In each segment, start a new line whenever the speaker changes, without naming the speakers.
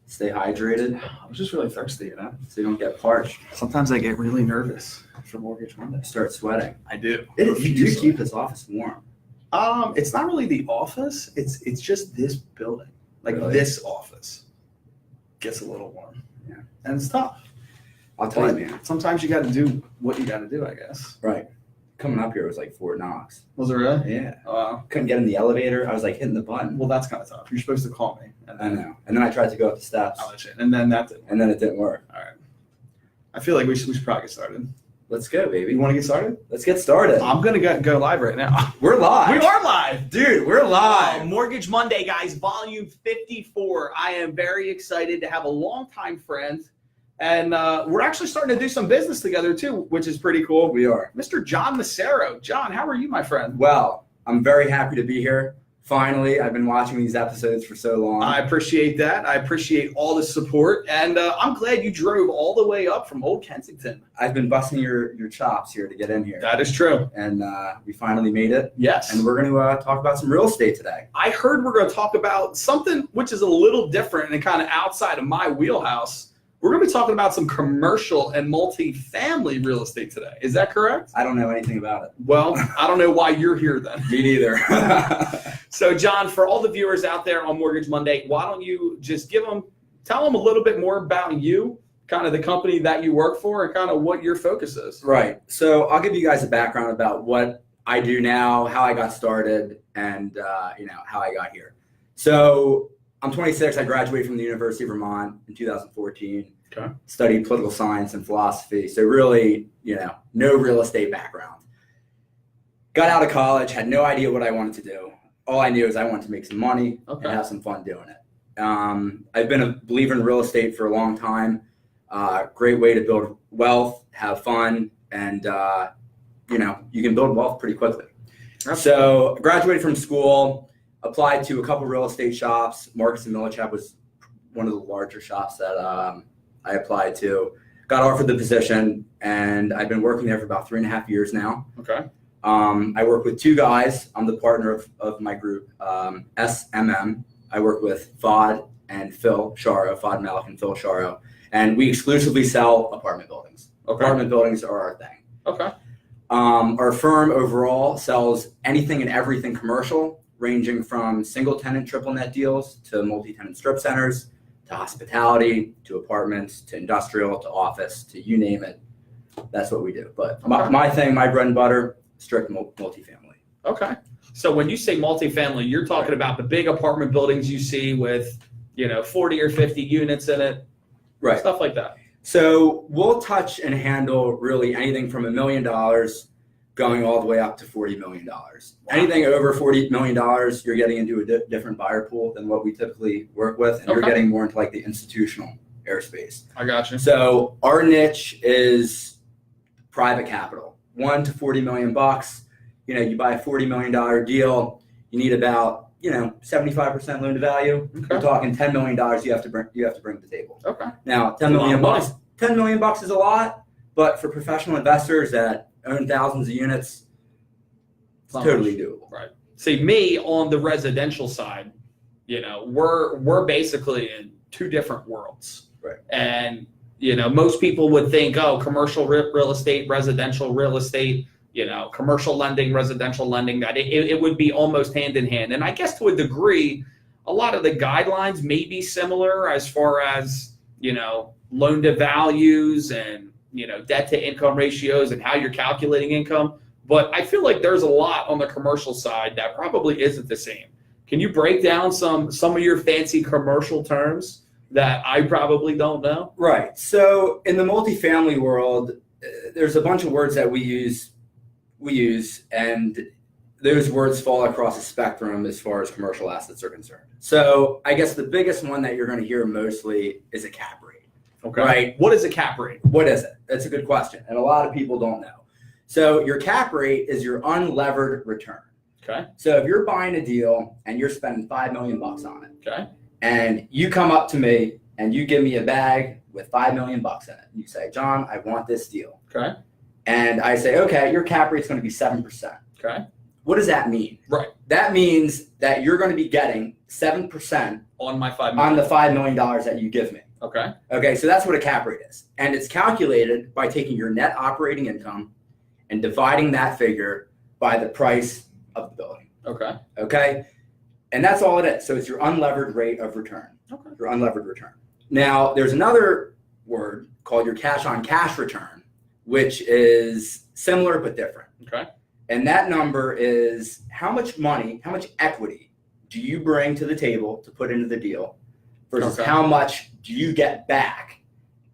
Stay hydrated.
I was just really thirsty,
So you don't get parched.
Sometimes I get really nervous for Mortgage Monday.
Start sweating.
I do.
You do keep this office warm.
It's not really the office. It's just this building.
Really?
This office gets a little warm.
Yeah.
And it's tough.
I'll tell you, man.
Sometimes you got to do what you got to do, I guess.
Right. Coming up here was like Fort Knox.
Was it really?
Yeah.
Wow.
Couldn't get in the elevator. I was like hitting the button.
Well, that's kind of tough. You're supposed to call me.
I know. And then I tried to go up the steps.
I'll let you in. And then that didn't work.
And then it didn't work.
All right. I feel like we should probably get started.
Let's go, baby.
You want to get started?
Let's get started.
I'm going to go live right now.
We're live.
We are live.
Dude, we're live.
Mortgage Monday, guys, volume 54. I am very excited to have a longtime friend.
And we're actually starting to do some business together, too, which is pretty cool.
We are.
Mr. John Massaro. John, how are you, my friend?
Well, I'm very happy to be here. Finally, I've been watching these episodes for so long.
I appreciate that. I appreciate all the support. And I'm glad you drove all the way up from Old Kensington.
I've been busting your chops here to get in here.
That is true.
And we finally made it.
Yes.
And we're going to talk about some real estate today.
I heard we're going to talk about something which is a little different and kind of outside of my wheelhouse. We're going to be talking about some commercial and multi-family real estate today. Is that correct?
I don't know anything about it.
Well, I don't know why you're here then.
Me neither.
So, John, for all the viewers out there on Mortgage Monday, why don't you just tell them a little bit more about you, kind of the company that you work for, and kind of what your focus is.
Right. So I'll give you guys a background about what I do now, how I got started, and how I got here. So I'm 26. I graduated from the University of Vermont in 2014.
Okay.
Studied political science and philosophy. So really, no real estate background. Got out of college, had no idea what I wanted to do. All I knew is I wanted to make some money and have some fun doing it. I've been a believer in real estate for a long time. Great way to build wealth, have fun, and you can build wealth pretty quickly. So graduated from school, applied to a couple real estate shops. Marcus and Millichap was one of the larger shops that I applied to. Got offered the position, and I've been working there for about 3.5 years now.
Okay.
I work with two guys. I'm the partner of my group, SMM. I work with Fod and Phil Sharo, Fod Malik and Phil Sharo, and we exclusively sell apartment buildings.
Okay.
Apartment buildings are our thing.
Okay.
Our firm overall sells anything and everything commercial, ranging from single tenant triple net deals to multi-tenant strip centers, to hospitality, to apartments, to industrial, to office, to you name it. That's what we do. But my thing, my bread and butter, strict multifamily.
Okay.
So when you say multifamily, you're talking about the big apartment buildings you see with, 40 or 50 units in it,
Right.
stuff like that.
So we'll touch and handle really anything from $1 million going all the way up to $40 million. Wow. Anything over $40 million, you're getting into a different buyer pool than what we typically work with, and you're getting more into like the institutional airspace.
I got you.
So our niche is private capital, $1 to $40 million. You buy a $40 million deal, you need about 75% loan to value.
Okay.
We're talking $10 million you have to bring to the table.
Okay.
Now, $10 million bucks is a lot, but for professional investors that own thousands of units, it's totally doable.
Right. See, me on the residential side, we're basically in two different worlds.
Right.
And, most people would think, oh, commercial real estate, residential real estate, commercial lending, residential lending, that it would be almost hand in hand. And I guess to a degree, a lot of the guidelines may be similar as far as, loan to values and, debt to income ratios and how you're calculating income. But I feel like there's a lot on the commercial side that probably isn't the same. Can you break down some of your fancy commercial terms that I probably don't know?
Right. So in the multifamily world, there's a bunch of words that we use, and those words fall across a spectrum as far as commercial assets are concerned. So I guess the biggest one that you're going to hear mostly is a cap rate.
Okay.
Right.
What is a cap rate?
What is it? That's a good question. And a lot of people don't know. So your cap rate is your unlevered return.
Okay.
So if you're buying a deal and you're spending $5 million on it,
Okay.
and you come up to me and you give me a bag with $5 million in it, you say, John, I want this deal.
Okay.
And I say, okay, your cap rate's going to be 7%.
Okay.
what does that mean?
Right.
That means that you're going to be getting 7%
On my $5
on
million.
the $5 million that you give me.
Okay.
Okay, so that's what a cap rate is. And it's calculated by taking your net operating income and dividing that figure by the price of the building.
Okay.
Okay? And that's all it is. So it's your unlevered rate of return.
Okay.
Your unlevered return. Now, there's another word called your cash on cash return, which is similar but different.
Okay.
And that number is how much money, how much equity do you bring to the table to put into the deal versus
Okay.
how much do you get back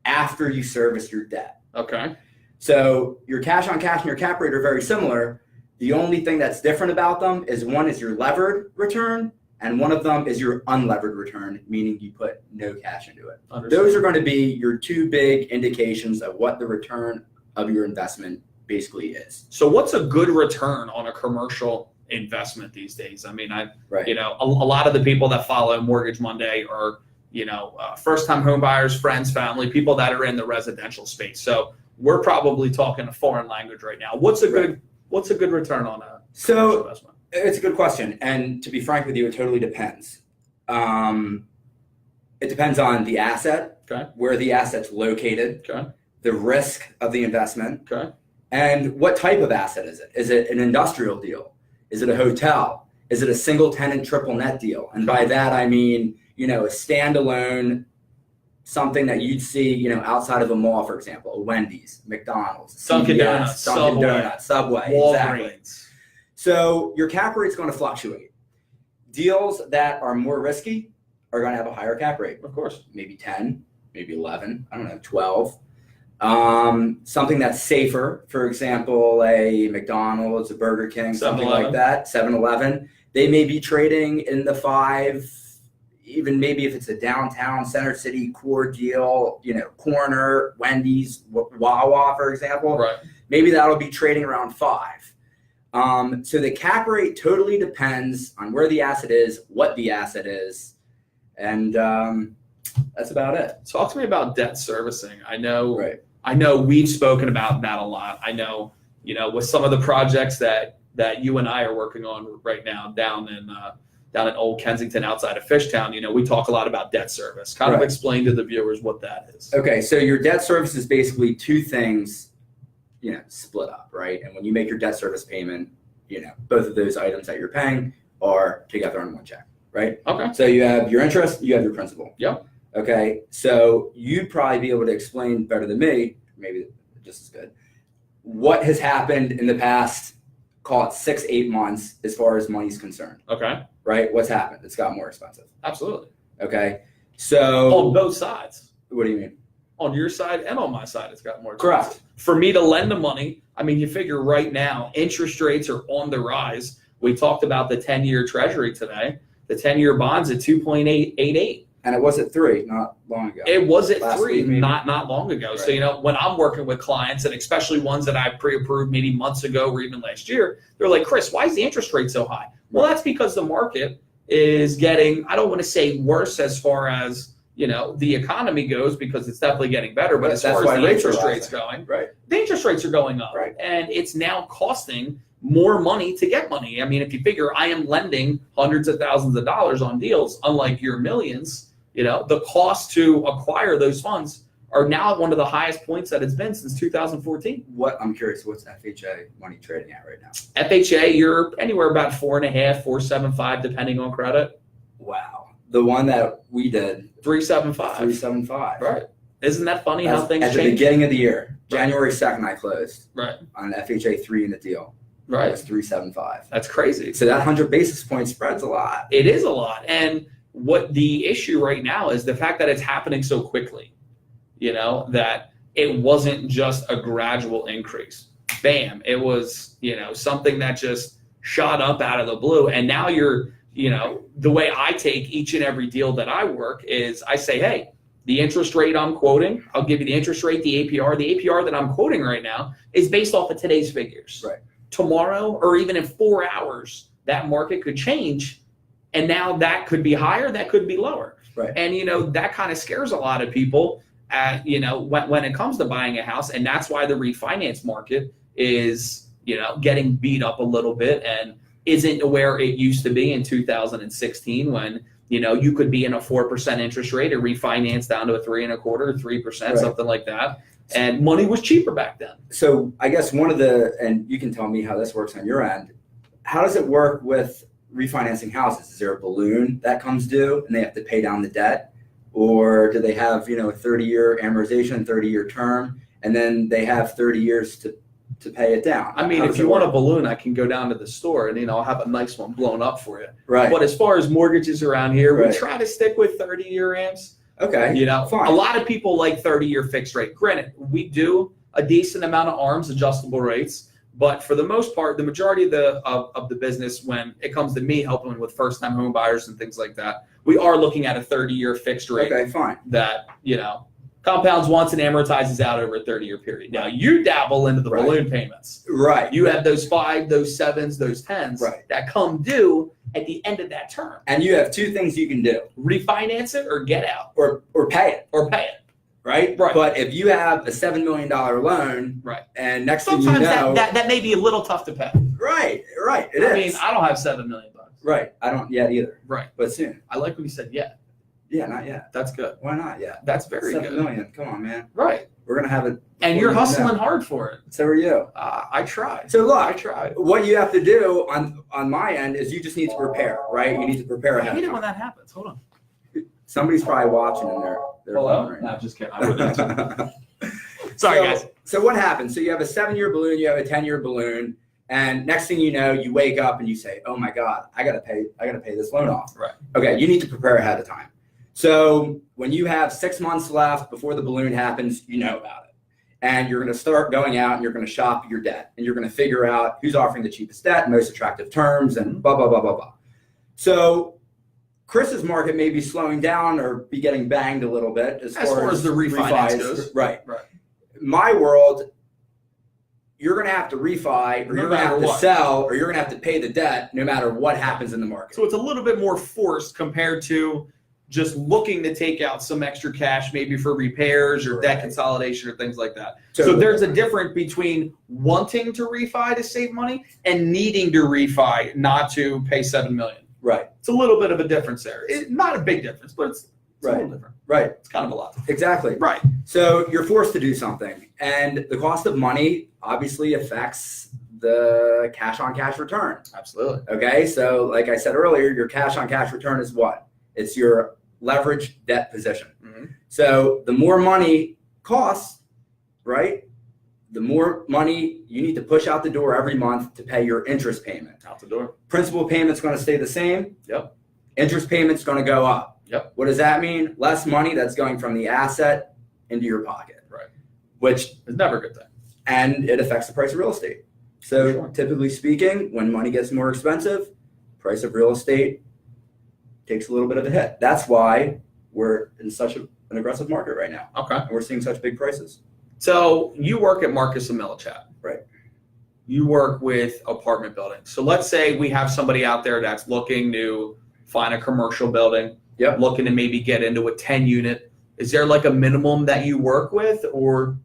after you service your debt.
Okay.
So your cash on cash and your cap rate are very similar. The only thing that's different about them is one is your levered return and one of them is your unlevered return, meaning you put no cash into it.
Understood.
Those are going to be your two big indications of what the return of your investment basically is.
So what's a good return on a commercial investment these days? I mean,
Right.
you know, a lot of the people that follow Mortgage Monday are, you know, first-time home buyers, friends, family, people that are in the residential space. So we're probably talking a foreign language right now. What's a good return on a commercial investment?
It's a good question. And to be frank with you, it totally depends. It depends on the asset,
Okay.
where the asset's located,
Okay.
the risk of the investment,
Okay.
and what type of asset is it? Is it an industrial deal? Is it a hotel? Is it a single tenant triple net deal? And by that, I mean, you know, a standalone, something that you'd see, you know, outside of a mall, for example, a Wendy's, McDonald's,
Dunkin'
CVS,
Donuts,
Dunkin'
Subway,
Donuts, Subway, exactly.
Walgreens.
So your cap rate's going to fluctuate. Deals that are more risky are going to have a higher cap rate,
Of course.
maybe 10, maybe 11, I don't know, 12. Something that's safer, for example, a McDonald's, a Burger King, something
7-Eleven.
like that, 7-Eleven, they may be trading in the 5, even maybe if it's a downtown Center City core deal, you know, corner, Wendy's, Wawa, for example,
Right.
maybe that'll be trading around 5. So the cap rate totally depends on where the asset is, what the asset is, and that's about it.
Talk to me about debt servicing. I know
Right.
we've spoken about that a lot. I know, you know, with some of the projects that you and I are working on right now down in Old Kensington outside of Fishtown, you know, we talk a lot about debt service. Kind of
Right.
explain to the viewers what that is.
Okay, so your debt service is basically two things, you know, split up, right? And when you make your debt service payment, you know, both of those items that you're paying are together on one check, right?
Okay.
So you have your interest, you have your principal.
Yep.
Okay, so you'd probably be able to explain better than me, maybe just as good, what has happened in the past, call it 6-8 months as far as money's concerned,
Okay.
right? What's happened? It's got more expensive.
Absolutely.
Okay, so
On both sides.
what do you mean?
On your side and on my side, it's got more
Correct.
expensive. For me to lend the money, I mean, you figure right now, interest rates are on the rise. We talked about the 10-year treasury today. The 10-year bond's at 2.88.
And it was at 3 not long ago.
It was at
Last
3
week, maybe.
not long ago. So,
Right.
you know, when I'm working with clients, and especially ones that I pre-approved maybe months ago or even last year, they're like, Chris, why is the interest rate so high? Well, that's because the market is getting, I don't want to say worse as far as, you know, the economy goes, because it's definitely getting better. But
Right,
as
that's
far
why
as the
rates are
interest rates
rising.
going,
Right.
the interest rates are going up.
Right.
And it's now costing more money to get money. I mean, if you figure I am lending hundreds of thousands of dollars on deals, unlike your millions, you know, the cost to acquire those funds are now at one of the highest points that it's been since 2014.
I'm curious, what's FHA money trading at right now?
FHA, you're anywhere about 4.5, 4.75, depending on credit.
Wow. The one that we did,
3.75.
375.
Right. Isn't that funny how things
At the
change?
beginning of the year, January 2nd, I closed
Right.
on an FHA 3 in the deal. It
Right.
was 375.
That's crazy.
So that 100 basis point spread's a lot.
It is a lot. And what the issue right now is the fact that it's happening so quickly, you know, that it wasn't just a gradual increase. Bam. It was, you know, something that just shot up out of the blue. And now you're, you know, the way I take each and every deal that I work is I say, hey, the interest rate I'm quoting, I'll give you the interest rate, the APR. The APR that I'm quoting right now is based off of today's figures.
Right.
Tomorrow, or even in 4 hours, that market could change. And now that could be higher, that could be lower.
Right.
And, you know, that kind of scares a lot of people, you know, when it comes to buying a house. And that's why the refinance market is, you know, getting beat up a little bit. And isn't where it used to be in 2016 when, you could be in a 4% interest rate or refinance down to a 3.25%, 3%, something like that. And money was cheaper back then.
So I guess and you can tell me how this works on your end. How does it work with refinancing houses? Is there a balloon that comes due and they have to pay down the debt? Or do they have, a 30-year amortization, 30-year term, and then they have 30 years to pay it down?
I mean, if you want a balloon, I can go down to the store and, I'll have a nice one blown up for you.
Right.
But as far as mortgages around here,
Right.
we try to stick with 30-year amps.
Okay. Fine.
A lot of people like 30-year fixed rate. Granted, we do a decent amount of ARMs, adjustable rates, but for the most part, the majority of the business, when it comes to me helping with first-time home buyers and things like that, we are looking at a 30-year fixed rate.
Okay, fine.
That, compounds once and amortizes out over a 30-year period. Now, you dabble into the balloon payments.
Right.
You have those 5s, those 7s, those 10s that come due at the end of that term.
And you have two things you can do.
Refinance it or get out.
Or pay it.
Or pay it.
Right?
Right.
But if you have a $7 million loan,
right,
and next
sometimes
thing you know,
that may be a little tough to pay.
Right. It
I
is.
mean, I don't have $7 million.
Right. I don't yet either.
Right.
But soon.
I like when you said yet.
Yeah, not yet.
That's good.
Why not yet?
That's very good.
7 million. Come on, man.
Right.
We're gonna have it.
And you're hustling hard for it.
So are you.
I try.
So look,
I try.
what you have to do on my end is you just need to prepare, right? You need to prepare
I
ahead
hate
of
it when
time.
that happens. Hold on.
Somebody's probably watching in their
Hello?
phone right
No, just kidding. I
now.
wouldn't answer. Sorry, guys.
So what happens? So you have a 7-year balloon, you have a 10-year balloon, and next thing you know, you wake up and you say, "Oh my God, I gotta pay this loan off."
Right.
Okay, you need to prepare ahead of time. So when you have 6 months left before the balloon happens, you know about it. And you're going to start going out and you're going to shop your debt. And you're going to figure out who's offering the cheapest debt, most attractive terms, and blah, blah, blah, blah, blah. So Chris's market may be slowing down or be getting banged a little bit as far as
the refinance goes.
Right.
Right.
My world, you're going to have to refi, or
No
you're going to have
matter
to
what.
sell, or you're going to have to pay the debt no matter what happens in the market.
So it's a little bit more forced compared to just looking to take out some extra cash, maybe for repairs or debt consolidation or things like that. So there's a difference between wanting to refi to save money and needing to refi not to pay $7 million.
Right.
It's a little bit of a difference there. Not a big difference, but it's a little different.
Right.
It's kind of a lot.
Exactly.
Right.
So you're forced to do something, and the cost of money obviously affects the cash on cash return.
Absolutely.
Okay. So like I said earlier, your cash on cash return is what? It's your leverage debt position.
Mm-hmm.
So the more money costs, right? The more money you need to push out the door every month to pay your interest payment.
Out the door.
Principal payment's going to stay the same.
Yep.
Interest payment's going to go up.
Yep.
What does that mean? Less money that's going from the asset into your pocket.
Right.
Which
is never a good thing.
And it affects the price of real estate. So
Sure.
Typically speaking, when money gets more expensive, price of real estate takes a little bit of a hit. That's why we're in such an aggressive market right now.
Okay.
And we're seeing such big prices.
So you work at Marcus and Millichap.
Right.
You work with apartment buildings. So let's say we have somebody out there that's looking to find a commercial building,
Yep.
looking to maybe get into a 10 unit. Is there like a minimum that you work with, or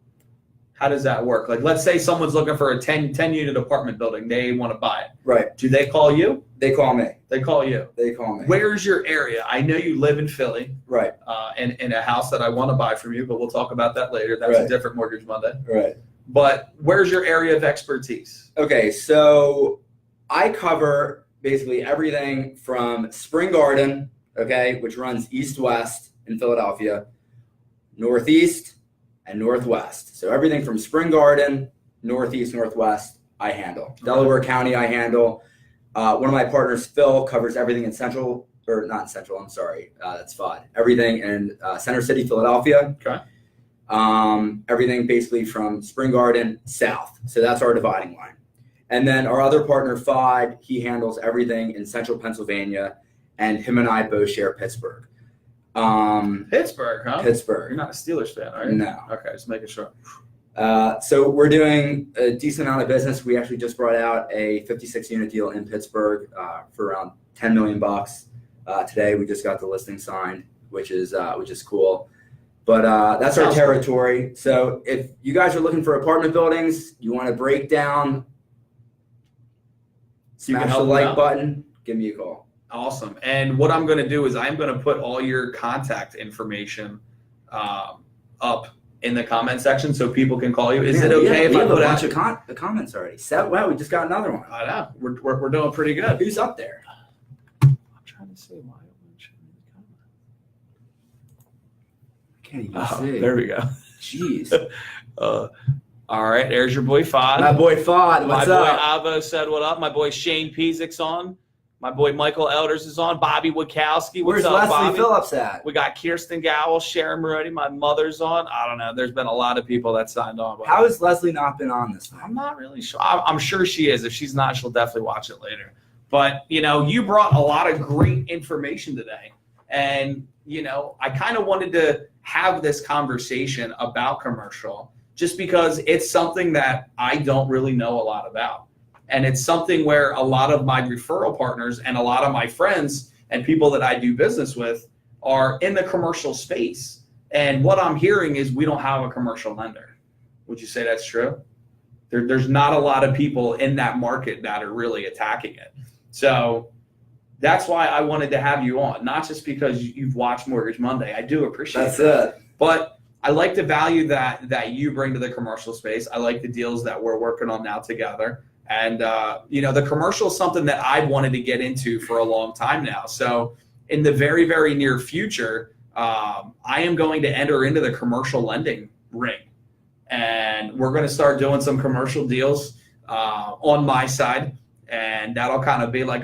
how does that work? Like, let's say someone's looking for a 10 unit apartment building. They want to buy it.
Right.
Do they call you?
They call me.
They call you.
They call me.
Where's your area? I know you live in Philly,
Right.
in a house that I want to buy from you, but we'll talk about that later. That's a
Right.
different Mortgage Monday.
Right.
But where's your area of expertise?
Okay, so I cover basically everything from Spring Garden, okay, which runs east-west in Philadelphia, northeast, and northwest. So everything from Spring Garden, northeast, northwest, I handle. Delaware County, I handle. One of my partners, Phil, covers everything in central, or not central, I'm sorry, that's FOD. Everything in Center City, Philadelphia.
Okay.
Everything basically from Spring Garden south. So that's our dividing line. And then our other partner, FOD, he handles everything in central Pennsylvania, and him and I both share Pittsburgh.
Pittsburgh, huh?
Pittsburgh.
You're not a Steelers fan, are you?
No.
Okay, just making sure.
So we're doing a decent amount of business. We actually just brought out a 56-unit deal in Pittsburgh for around $10 million. Today we just got the listing signed, which is cool. But that's our territory. So if you guys are looking for apartment buildings, you want to break down Smash the like button. Give me a call.
Awesome. And what I'm going to do is I'm going to put all your contact information up in the comment section so people can call you. Is it okay if I
have a
put
bunch of comments already? Wow, we just got another one.
I know. We're doing pretty good.
Who's up there?
I'm trying to see why it won't show me the comment.
I can't even see.
There we go.
Jeez.
All right, there's your boy Fod.
My boy Fod, what's up?
My boy Avo said what up. My boy Shane Pizik's on. My boy Michael Elders is on. Bobby Wachowski.
Where's
up,
Leslie
Bobby?
Phillips at?
We got Kirsten Gowell, Sharon Moretti. My mother's on. I don't know. There's been a lot of people that signed on.
How has Leslie not been on this time?
I'm not really sure. I'm sure she is. If she's not, she'll definitely watch it later. But, you brought a lot of great information today. And, I kind of wanted to have this conversation about commercial just because it's something that I don't really know a lot about. And it's something where a lot of my referral partners and a lot of my friends and people that I do business with are in the commercial space. And what I'm hearing is we don't have a commercial lender. Would you say that's true? There's not a lot of people in that market that are really attacking it. So that's why I wanted to have you on, not just because you've watched Mortgage Monday. I do appreciate that.
It.
But I like the value that you bring to the commercial space. I like the deals that we're working on now together. And, the commercial is something that I've wanted to get into for a long time now. So in the very, very near future, I am going to enter into the commercial lending ring. And we're going to start doing some commercial deals on my side. And that'll kind of be like,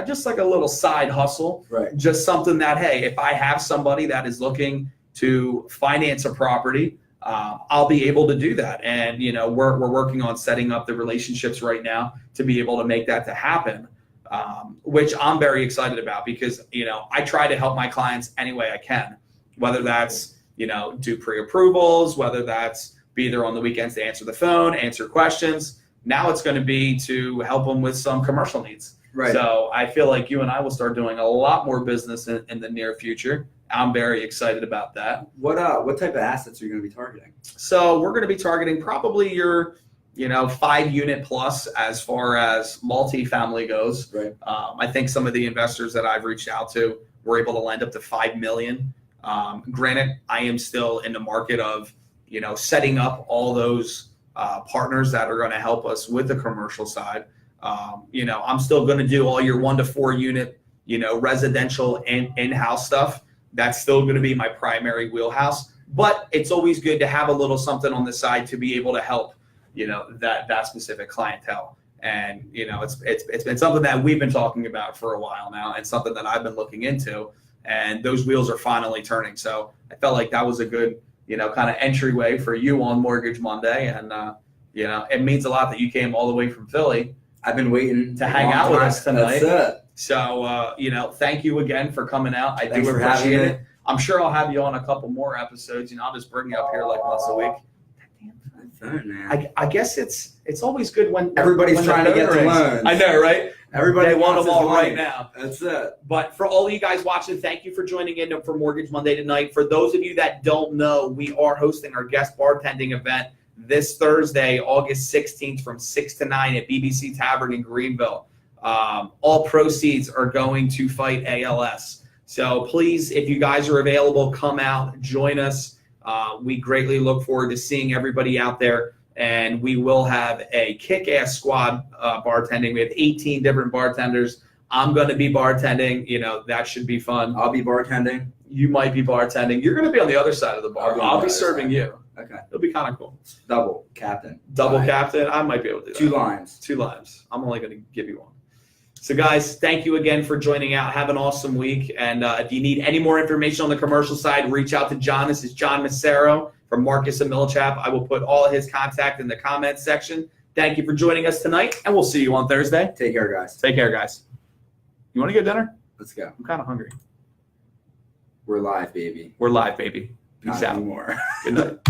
just like a little side hustle.
Right.
Just something that, hey, if I have somebody that is looking to finance a property, I'll be able to do that. And, we're working on setting up the relationships right now to be able to make that to happen, which I'm very excited about because, I try to help my clients any way I can, whether that's, do pre-approvals, whether that's be there on the weekends to answer the phone, answer questions. Now it's going to be to help them with some commercial needs.
Right.
So I feel like you and I will start doing a lot more business in the near future. I'm very excited about that.
What type of assets are you going to be targeting?
So we're going to be targeting probably your, 5-unit plus as far as multifamily goes.
Right.
I think some of the investors that I've reached out to were able to lend up to $5 million. Granted, I am still in the market of, setting up all those partners that are going to help us with the commercial side. I'm still going to do all your 1 to 4 unit, residential and in-house stuff. That's still going to be my primary wheelhouse, but it's always good to have a little something on the side to be able to help, that specific clientele. And, it's been something that we've been talking about for a while now and something that I've been looking into, and those wheels are finally turning. So I felt like that was a good, kind of entryway for you on Mortgage Monday. And, it means a lot that you came all the way from Philly.
I've been waiting
to hang out with us tonight.
That's it.
So, thank you again for coming out. I
Thanks
do
for having
appreciate
me.
it. I'm sure I'll have you on a couple more episodes. I'll just bring you up here like once a week. I guess it's always good when
everybody's trying to get the loans.
I know, right?
Everybody
they want them all
money
right now.
That's it.
But for all of you guys watching, thank you for joining in for Mortgage Monday tonight. For those of you that don't know, we are hosting our guest bartending event this Thursday, August 16th from 6 to 9 at BBC Tavern in Greenville. All proceeds are going to fight ALS. So please, if you guys are available, come out, join us. We greatly look forward to seeing everybody out there. And we will have a kick-ass squad bartending. We have 18 different bartenders. I'm going to be bartending. That should be fun.
I'll be bartending.
You might be bartending. You're going to be on the other side of the bar. I'll be serving you.
Okay.
It'll be kind of cool.
Double captain.
Captain. I might be able to do that.
2 limes.
2 limes. I'm only going to give you 1. So, guys, thank you again for joining out. Have an awesome week. And if you need any more information on the commercial side, reach out to John. This is John Massaro from Marcus and Millichap. I will put all of his contact in the comments section. Thank you for joining us tonight, and we'll see you on Thursday.
Take care, guys.
Take care, guys. You want to get dinner?
Let's go.
I'm kind of hungry.
We're live, baby.
We're live, baby. Peace
Not
out.
anymore.
Good night.